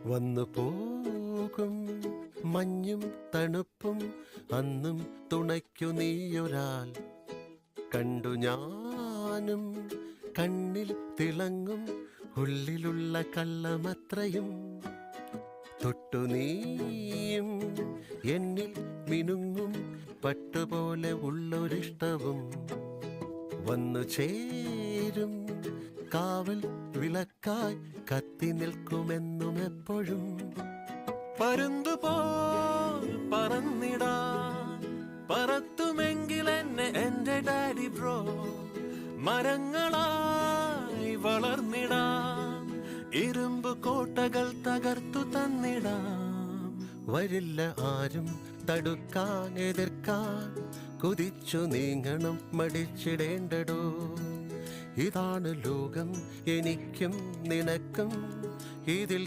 വന്നു പോകും മഞ്ഞും തണുപ്പും അന്നും തുണയ്ക്കു നീയൊരാൾ കണ്ടു ഞാനും കണ്ണിൽ തിളങ്ങും ഉള്ളിലുള്ള കള്ളമത്രയും തൊട്ടു നീയും എന്നിൽ മിനുങ്ങും പട്ടുപോലെ ഉള്ളൊരിഷ്ടവും വന്നു ചേരും കാവൽ വിളക്കായി കത്തി നിൽക്കുമെന്നും എപ്പോഴും പരുന്തുപോൽ പറന്നിടാൻ പറത്തുമെങ്കിൽ എന്നെ എന്റെ ഡാഡി ബ്രോ മരങ്ങളായി വളർന്നിടാം ഇരുമ്പ് കോട്ടകൾ തകർത്തു തന്നിടാം വരില്ല ആരും തടുക്കാൻ എതിർക്കാൻ കുതിച്ചു നീങ്ങണം മടിച്ചിടേണ്ടടോ ഇതാണ് ലോകം എനിക്കും നിനക്കും ഇതിൽ